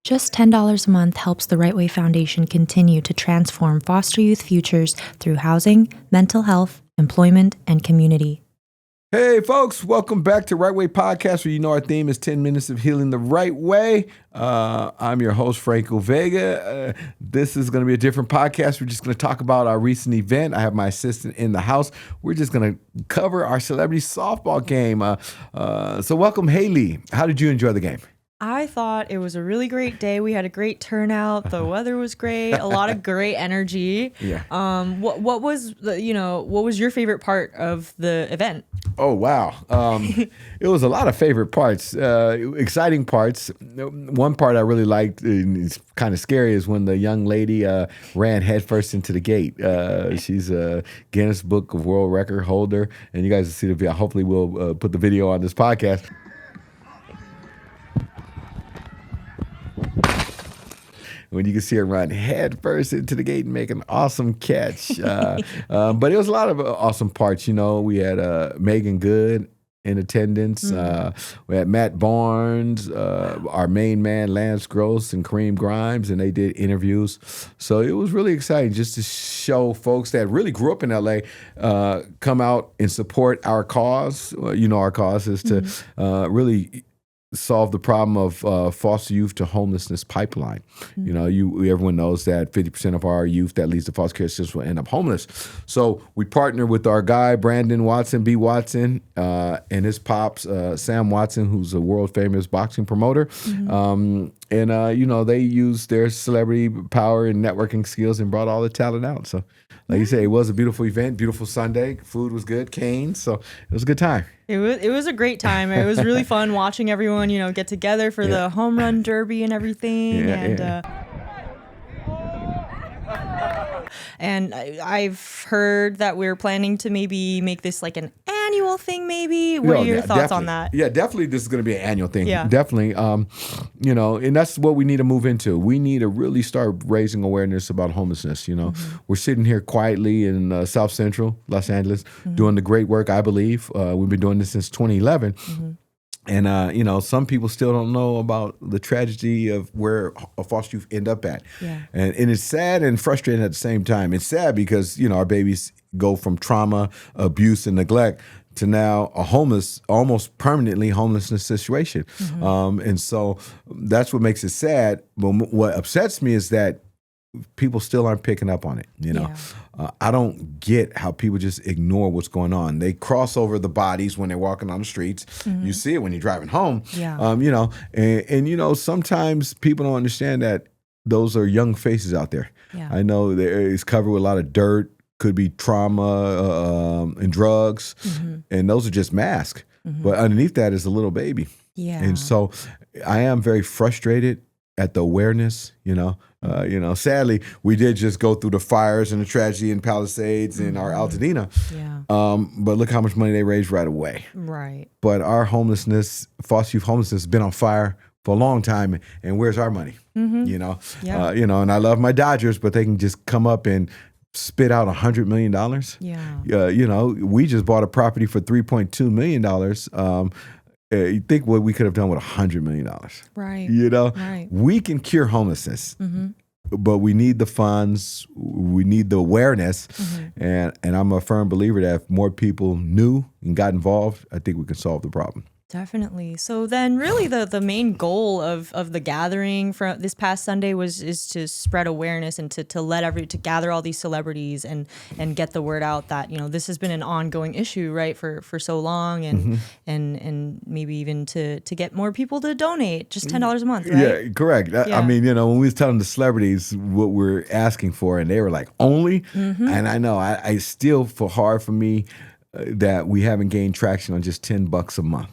Just $10 a month helps the RightWay Foundation continue to transform foster youth futures through housing, mental health, employment, and community. Hey, folks, welcome back to RightWay Podcast, where you know our theme is 10 minutes of healing the right way. I'm your host, Franco Vega. This is going to be a different podcast. We're just going to talk about our recent event. I have my assistant in the house. We're just going to cover our celebrity softball game. So welcome, Haley. How did you enjoy the game? I thought it was a really great day. We had a great turnout. The weather was great. A lot of great energy. Yeah. What was what was your favorite part of the event? Oh, wow. It was a lot of favorite parts, exciting parts. One part I really liked, and it's kind of scary, is when the young lady ran headfirst into the gate. She's a Guinness Book of World Record holder, and you guys will see the video. Hopefully we'll put the video on this podcast. When you can see her run head first into the gate and make an awesome catch. But it was a lot of awesome parts. You know, we had Megan Good in attendance. We had Matt Barnes, our main man, Lance Gross, and Kareem Grimes, and they did interviews. So it was really exciting just to show folks that really grew up in L.A. Come out and support our cause. Our cause is to really solve the problem of foster youth to homelessness pipeline. You know, everyone knows that 50% of our youth that leaves the foster care system will end up homeless. So we partner with our guy, Brandon Watson, B. Watson, and his pops, Sam Watson, who's a world famous boxing promoter. They used their celebrity power and networking skills and brought all the talent out. So like you say, it was a beautiful event, beautiful Sunday. Food was good, canes. So it was a good time. It was a great time. It was really fun watching everyone, get together for the home run derby and everything. And I've heard that we're planning to maybe make this like an annual thing, maybe. What are your thoughts on that? Yeah, definitely this is going to be an annual thing. Yeah. Definitely. And that's what we need to move into. We need to really start raising awareness about homelessness. We're sitting here quietly in South Central Los Angeles doing the great work, I believe. We've been doing this since 2011. And, some people still don't know about the tragedy of where a foster youth end up at. Yeah. And it's sad and frustrating at the same time. It's sad because, our babies go from trauma, abuse, and neglect to now a almost permanently homelessness situation. And so that's what makes it sad. But what upsets me is that people still aren't picking up on it. I don't get how people just ignore what's going on. They cross over the bodies when they're walking on the streets. You see it when you're driving home. And sometimes people don't understand that those are young faces out there. I know it's covered with a lot of dirt, could be trauma and drugs, and those are just masks. But underneath that is a little baby. And so I am very frustrated at the awareness, sadly, we did just go through the fires and the tragedy in Palisades and our Altadena. But look how much money they raised right away. Right. But our foster youth homelessness has been on fire for a long time. And where's our money? And I love my Dodgers, but they can just come up and spit out $100 million. We just bought a property for $3.2 million. You think what we could have done with $100 million. Right. Right. We can cure homelessness, but we need the funds, we need the awareness, and I'm a firm believer that if more people knew and got involved, I think we can solve the problem. Definitely. So then really the main goal of the gathering from this past Sunday is to spread awareness and to gather all these celebrities and get the word out that, this has been an ongoing issue, right, for so long and maybe even to get more people to donate just $10 a month, right? Yeah, correct. I mean, when we was telling the celebrities what we're asking for and they were like, only? And I know I still feel hard for me that we haven't gained traction on just $10 a month.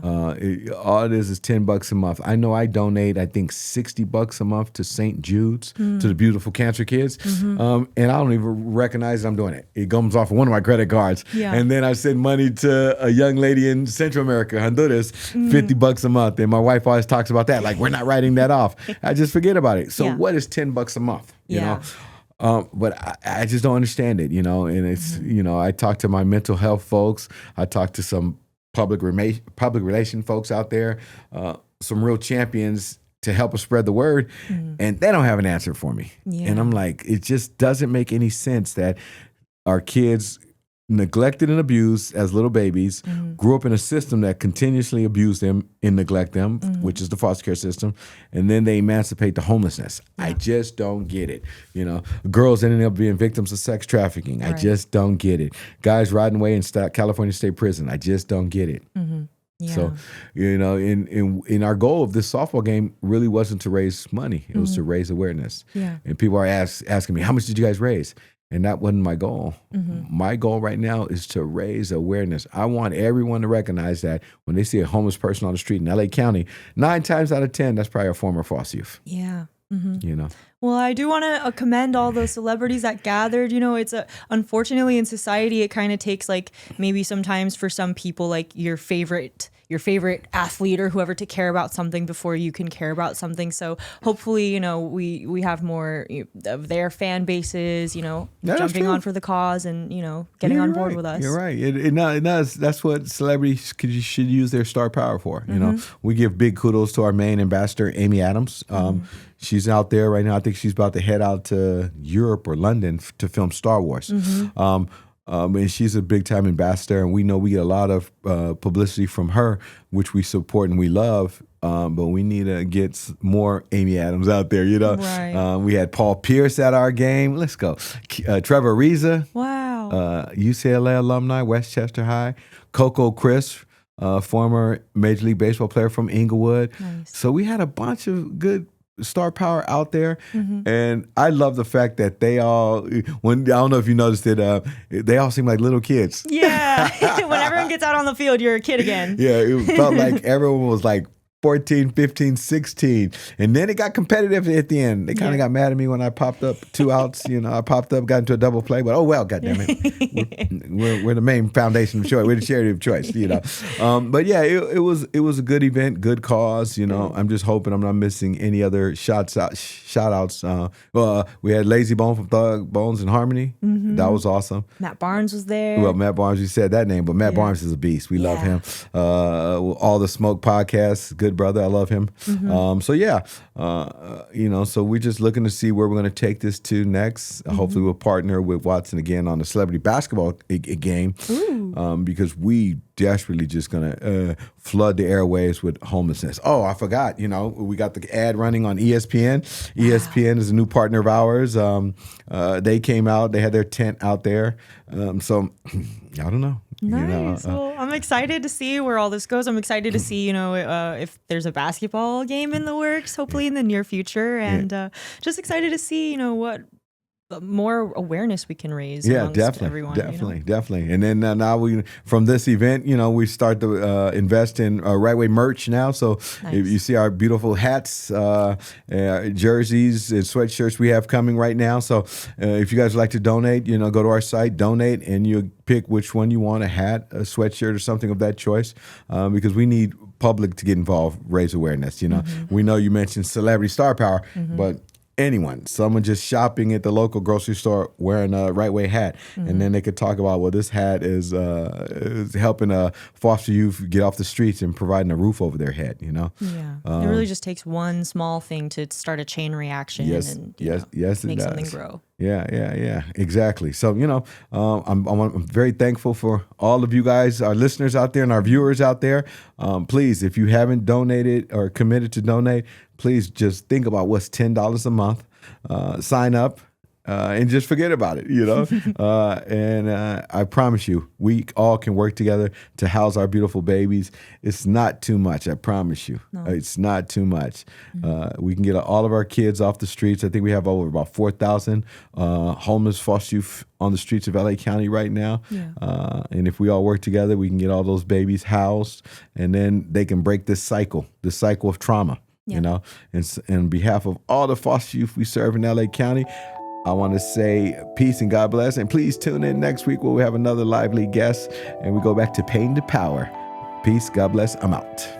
All it is $10 a month. I know I donate, I think $60 a month to St. Jude's, to the beautiful cancer kids. And I don't even recognize that I'm doing it. It comes off of one of my credit cards. And then I send money to a young lady in Central America, Honduras, $50 a month. And my wife always talks about that. Like, we're not writing that off. I just forget about it. So what is $10 a month? You know? But I just don't understand it, and it's, I talk to my mental health folks. I talk to some public relation folks out there, some real champions, to help us spread the word, and they don't have an answer for me. Yeah. And I'm like, it just doesn't make any sense that our kids neglected and abused as little babies, grew up in a system that continuously abused them and neglect them, which is the foster care system, and then they emancipate to homelessness. Yeah. I just don't get it. You know, girls ending up being victims of sex trafficking. I just don't get it. Guys riding away in California State Prison. I just don't get it. Yeah. So, you know, in our goal of this softball game really wasn't to raise money. It was to raise awareness. Yeah. And people are asking me, how much did you guys raise? And that wasn't my goal. My goal right now is to raise awareness. I want everyone to recognize that when they see a homeless person on the street in LA County, 9 times out of 10, that's probably a former foster youth. Yeah. You know. Well, I do want to commend all those celebrities that gathered. You know, it's unfortunately in society, it kind of takes like maybe sometimes for some people like your favorite athlete or whoever to care about something before you can care about something. So hopefully, you know, we have more of their fan bases, you know, jumping on for the cause and, you know, getting on board with us. You're right. It does. That's what celebrities should use their star power for. You know, we give big kudos to our main ambassador, Amy Adams. She's out there right now. I think she's about to head out to Europe or London to film Star Wars. And she's a big time ambassador, and we know we get a lot of publicity from her, which we support and we love. But we need to get more Amy Adams out there, you know. Right. We had Paul Pierce at our game. Let's go. Trevor Ariza. Wow. UCLA alumni, Westchester High. Coco Chris, former Major League Baseball player from Inglewood. Nice. So we had a bunch of good star power out there, and I love the fact that they all, I don't know if you noticed it, they all seem like little kids. Yeah. When everyone gets out on the field, you're a kid again. Yeah, it felt like everyone was like 14, 15, 16. And then it got competitive at the end. They kind of got mad at me when I popped up 2 outs. You know, I popped up, got into a double play, but oh well, goddammit. We're the main foundation of choice. We're the charity of choice, you know. But yeah, it was a good event, good cause, you know. I'm just hoping I'm not missing any other shout outs. We had Lazy Bone from Thug Bones and Harmony. That was awesome. Matt Barnes was there. Well, Matt Barnes, you said that name, but Matt Barnes is a beast. We love him. All the Smoke podcasts, good brother. I love him. So yeah, you know, so we're just looking to see where we're going to take this to next. Hopefully we'll partner with Watson again on the celebrity basketball game, because we desperately just going to flood the airwaves with homelessness. Oh, I forgot, you know, we got the ad running on ESPN. ESPN is a new partner of ours. They came out, they had their tent out there. So I don't know. Nice. You know, well, I'm excited to see where all this goes. I'm excited to see, you know, if there's a basketball game in the works, hopefully in the near future, and just excited to see, you know, what more awareness we can raise. Yeah, everyone, definitely. And then now we, from this event, you know, we start to invest in RightWay merch now. So if you see our beautiful hats, jerseys, and sweatshirts we have coming right now. So if you guys would like to donate, you know, go to our site, donate, and you pick which one you want, a hat, a sweatshirt, or something of that choice, because we need public to get involved, raise awareness. You know, we know you mentioned celebrity star power, but someone just shopping at the local grocery store wearing a RightWay hat, and then they could talk about, well, this hat is helping foster youth get off the streets and providing a roof over their head, you know? Yeah. It really just takes one small thing to start a chain reaction and make something grow. Yeah, exactly. So, you know, I'm very thankful for all of you guys, our listeners out there and our viewers out there. Please, if you haven't donated or committed to donate, please just think about what's $10 a month. Sign up. And just forget about it, you know. And I promise you, we all can work together to house our beautiful babies. It's not too much, I promise you. No. It's not too much. We can get all of our kids off the streets. I think we have over about 4,000 homeless foster youth on the streets of LA County right now. Yeah. And if we all work together, we can get all those babies housed, and then they can break this cycle of trauma, you know. And on behalf of all the foster youth we serve in LA County, I want to say peace and God bless. And please tune in next week where we have another lively guest and we go back to pain to power. Peace, God bless. I'm out.